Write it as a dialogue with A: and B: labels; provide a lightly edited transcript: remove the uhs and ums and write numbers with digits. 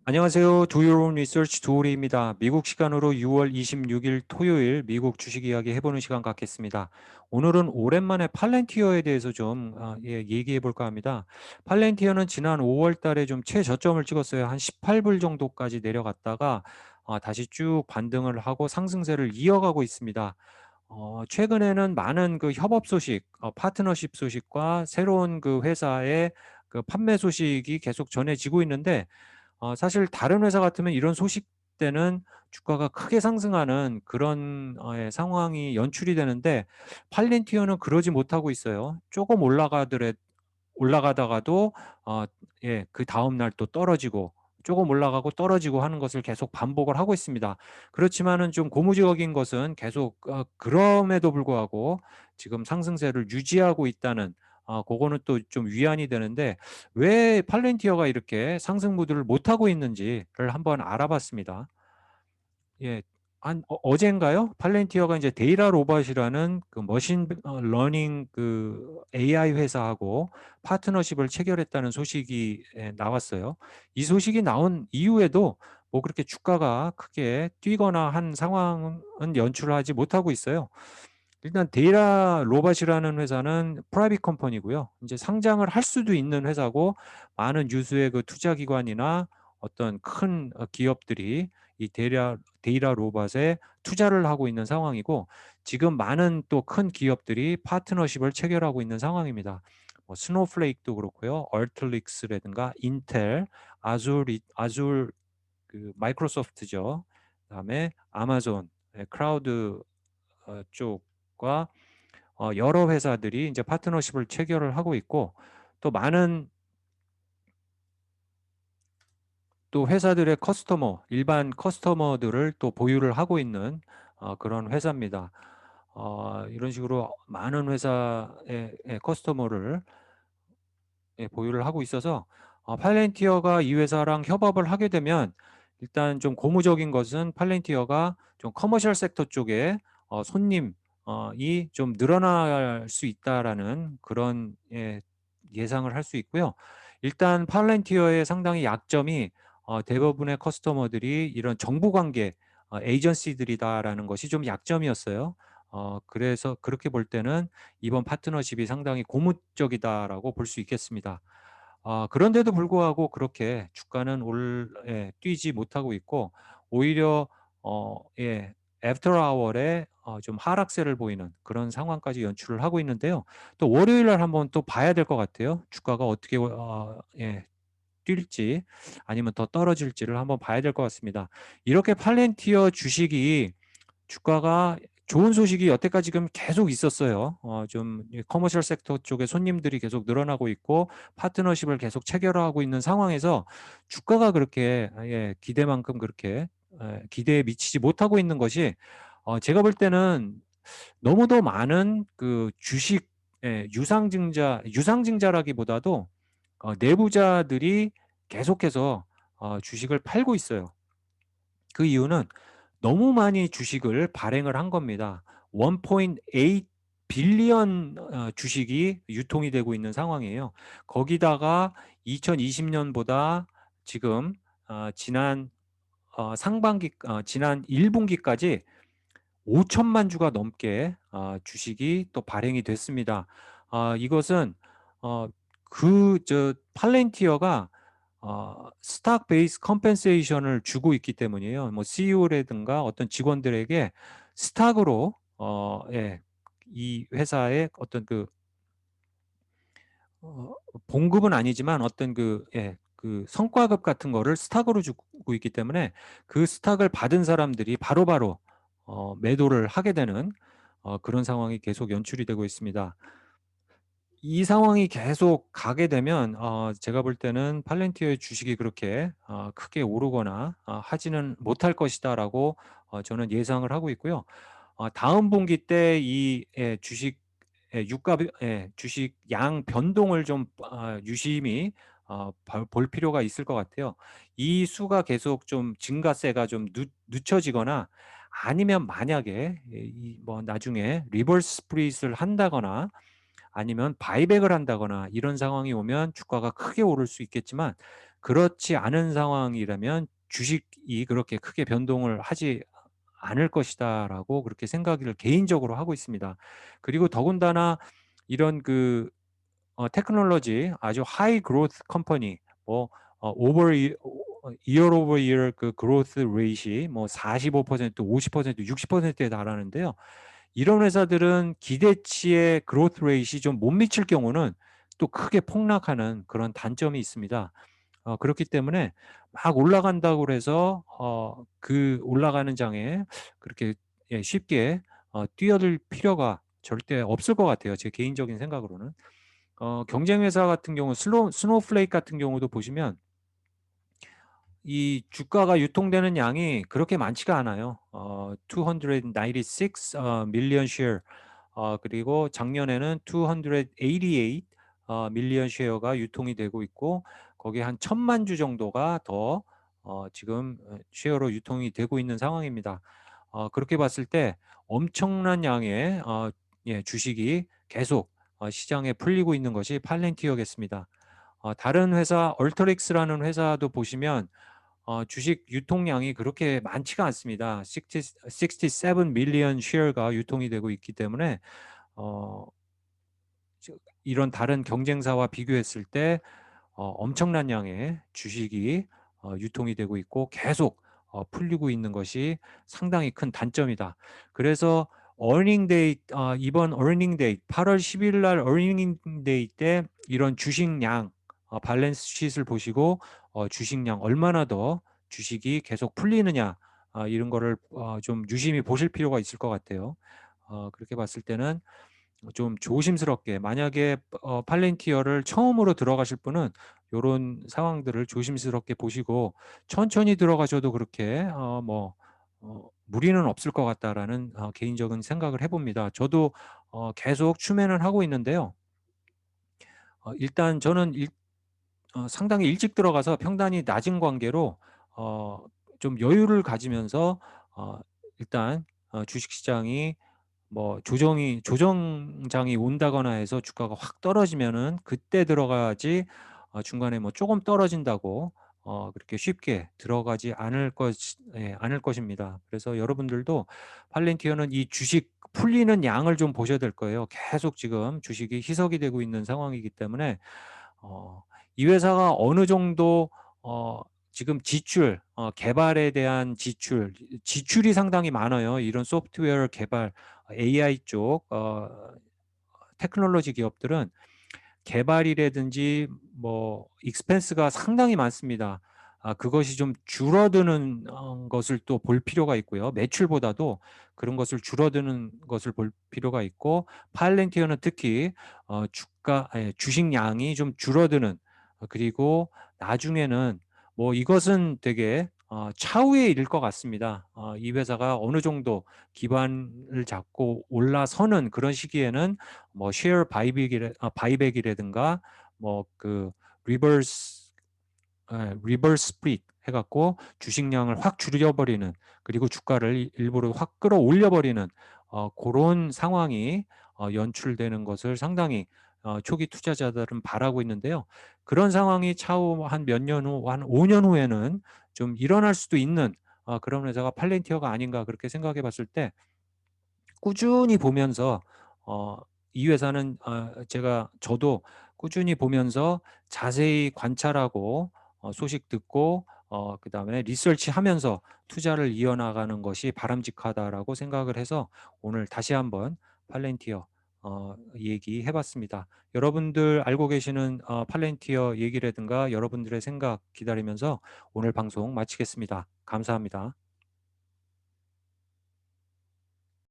A: 안녕하세요. 두유론 리서치 두오리입니다. 미국 시간으로 6월 26일 토요일 미국 주식 이야기 해보는 시간 갖겠습니다. 오늘은 오랜만에 팔렌티어에 대해서 좀 얘기해 볼까 합니다. 팔렌티어는 지난 5월 달에 좀 최저점을 찍었어요. 한 18불 정도까지 내려갔다가 다시 쭉 반등을 하고 상승세를 이어가고 있습니다. 최근에는 많은 그 협업 소식, 파트너십 소식과 새로운 그 회사의 그 판매 소식이 계속 전해지고 있는데 사실 다른 회사 같으면 이런 소식 때는 주가가 크게 상승하는 그런 상황이 연출이 되는데 팔렌티어는 그러지 못하고 있어요. 조금 올라가다가도 어 그다음 날 또 떨어지고 조금 올라가고 떨어지고 하는 것을 계속 반복을 하고 있습니다. 그렇지만은 좀 고무적인 것은 계속 그럼에도 불구하고 지금 상승세를 유지하고 있다는 고거는 또 좀 위안이 되는데 왜 팔렌티어가 이렇게 상승 무드를 못하고 있는지를 한번 알아봤습니다. 예. 어젠가요? 팔렌티어가 이제 데이터 로봇이라는 그 머신 러닝 그 AI 회사하고 파트너십을 체결했다는 소식이 나왔어요. 이 소식이 나온 이후에도 뭐 그렇게 주가가 크게 뛰거나 한 상황은 연출하지 못하고 있어요. 일단 데이터 로봇이라는 회사는 프라이빗 컴퍼니고요. 이제 상장을 할 수도 있는 회사고 많은 유수의 그 투자 기관이나 어떤 큰 기업들이 이 데이터 로봇에 투자를 하고 있는 상황이고 지금 많은 또 큰 기업들이 파트너십을 체결하고 있는 상황입니다. 뭐 스노우플레이크도 그렇고요. 얼틀릭스라든가 인텔, 아줄 그 마이크로소프트죠. 그다음에 아마존, 크라우드 쪽과 여러 회사들이 이제 파트너십을 체결을 하고 있고 또 많은 또 회사들의 일반 커스터머들을 또 보유를 하고 있는 그런 회사입니다. 이런 식으로 많은 회사의 커스터머를 보유를 하고 있어서 팔렌티어가 이 회사랑 협업을 하게 되면 일단 좀 고무적인 것은 팔렌티어가 좀 커머셜 섹터 쪽에 손님 이 좀 늘어날 수 있다라는 그런 예상을 할 수 있고요. 일단 팔렌티어의 상당히 약점이 대부분의 커스터머들이 이런 정부 관계 에이전시들이다라는 것이 좀 약점이었어요. 그래서 그렇게 볼 때는 이번 파트너십이 상당히 고무적이다라고 볼 수 있겠습니다. 그런데도 불구하고 그렇게 주가는 뛰지 못하고 있고 오히려 애프터 아워에 좀 하락세를 보이는 그런 상황까지 연출을 하고 있는데요. 또 월요일 날 한번 또 봐야 될 것 같아요. 주가가 어떻게 뛸지 아니면 더 떨어질지를 한번 봐야 될 것 같습니다. 이렇게 팔렌티어 주식이 주가가 좋은 소식이 여태까지 지금 계속 있었어요. 좀 커머셜 섹터 쪽에 손님들이 계속 늘어나고 있고 파트너십을 계속 체결하고 있는 상황에서 주가가 그렇게 기대만큼 그렇게 기대에 미치지 못하고 있는 것이 제가 볼 때는 너무도 많은 그 주식 유상증자라기보다도 내부자들이 계속해서 주식을 팔고 있어요. 그 이유는 너무 많이 주식을 발행을 한 겁니다. 1.8 빌리언 주식이 유통이 되고 있는 상황이에요. 거기다가 2020년보다 지금 지난 지난 1분기까지 5천만 주가 넘게 주식이 또 발행이 됐습니다. 이것은 팔렌티어가 스탁 베이스 컴펜세이션을 주고 있기 때문이에요. 뭐 CEO라든가 어떤 직원들에게 스탁으로 이 회사의 어떤 그 봉급은 아니지만 어떤 그 성과급 같은 거를 스탁으로 주고 있기 때문에 그 스탁을 받은 사람들이 바로바로 매도를 하게 되는 그런 상황이 계속 연출이 되고 있습니다. 이 상황이 계속 가게 되면 제가 볼 때는 팔렌티어의 주식이 그렇게 크게 오르거나 하지는 못할 것이다라고 저는 예상을 하고 있고요. 다음 분기 때 이 주식 유가 주식 양 변동을 좀 유심히 볼 필요가 있을 것 같아요. 이 수가 계속 좀 증가세가 좀 늦춰지거나 아니면 만약에 뭐 나중에 리버스 스프릿을 한다거나 아니면 바이백을 한다거나 이런 상황이 오면 주가가 크게 오를 수 있겠지만 그렇지 않은 상황이라면 주식이 그렇게 크게 변동을 하지 않을 것이다라고 그렇게 생각을 개인적으로 하고 있습니다. 그리고 더군다나 이런 테크놀로지 아주 하이 그로스 컴퍼니 뭐 오버 이어 오버 이어 그 그로스 레이트이 뭐 45%, 50%, 60%에 달하는데요. 이런 회사들은 기대치의 그로스 레이트이 좀 못 미칠 경우는 또 크게 폭락하는 그런 단점이 있습니다. 그렇기 때문에 막 올라간다고 그래서 그 올라가는 장에 그렇게 쉽게 뛰어들 필요가 절대 없을 것 같아요. 제 개인적인 생각으로는. 경쟁 회사 같은 경우 스노우플레이크 같은 경우도 보시면 이 주가가 유통되는 양이 그렇게 많지가 않아요. 296 million share 그리고 작년에는 288 million share가 유통이 되고 있고 거기에 한 1,000만 주 정도가 더 지금 쉐어로 유통이 되고 있는 상황입니다. 그렇게 봤을 때 엄청난 양의 주식이 계속 시장에 풀리고 있는 것이 팔렌티어겠습니다. 다른 회사 얼터릭스라는 회사도 보시면 주식 유통량이 그렇게 많지가 않습니다. 67 million share가 유통이 되고 있기 때문에 어, 이런 다른 경쟁사와 비교했을 때 엄청난 양의 주식이 유통이 되고 있고 계속 풀리고 있는 것이 상당히 큰 단점이다. 그래서 이번 어닝 데이 8월 10일 날 어닝 데이 때 이런 주식량 밸런스 시트를 보시고 주식량 얼마나 더 주식이 계속 풀리느냐 이런 거를 좀 유심히 보실 필요가 있을 것 같아요. 그렇게 봤을 때는 좀 조심스럽게 만약에 팔렌티어를 처음으로 들어가실 분은 요런 상황들을 조심스럽게 보시고 천천히 들어가셔도 그렇게 무리는 없을 것 같다라는 개인적인 생각을 해 봅니다. 저도 계속 추면을 하고 있는데요. 일단 저는 상당히 일찍 들어가서 평단이 낮은 관계로 어 좀 여유를 가지면서 일단 주식시장이 뭐 조정장이 온다거나 해서 주가가 확 떨어지면은 그때 들어가야지 중간에 뭐 조금 떨어진다고 그렇게 쉽게 들어가지 않을 것입니다. 그래서 여러분들도 팔렌티어는 이 주식 풀리는 양을 좀 보셔야 될 거예요. 계속 지금 주식이 희석이 되고 있는 상황이기 때문에 어 이 회사가 어느 정도 지금 개발에 대한 지출이 상당히 많아요. 이런 소프트웨어 개발 AI 쪽 테크놀로지 기업들은 개발이라든지 뭐 익스펜스가 상당히 많습니다. 그것이 좀 줄어드는 것을 또 볼 필요가 있고요. 매출보다도 그런 것을 줄어드는 것을 볼 필요가 있고 팔렌티어는 특히 주식량이 좀 줄어드는 그리고 나중에는 뭐 이것은 되게 차후의 일일 것 같습니다. 이 회사가 어느 정도 기반을 잡고 올라서는 그런 시기에는 뭐 쉐어 바이백이라든가 뭐 리버스 스프릿 해갖고 주식량을 확 줄여버리는 그리고 주가를 일부러 확 끌어올려 버리는 그런 상황이 연출되는 것을 상당히 초기 투자자들은 바라고 있는데요. 그런 상황이 차후 한 몇 년 후, 한 5년 후에는 좀 일어날 수도 있는 그런 회사가 팔렌티어가 아닌가 그렇게 생각해 봤을 때 꾸준히 보면서 이 회사는 저도 꾸준히 보면서 자세히 관찰하고 소식 듣고 그다음에 리서치하면서 투자를 이어나가는 것이 바람직하다라고 생각을 해서 오늘 다시 한번 팔렌티어 얘기해 봤습니다. 여러분들 알고 계시는 팔렌티어 얘기라든가 여러분들의 생각 기다리면서 오늘 방송 마치겠습니다. 감사합니다.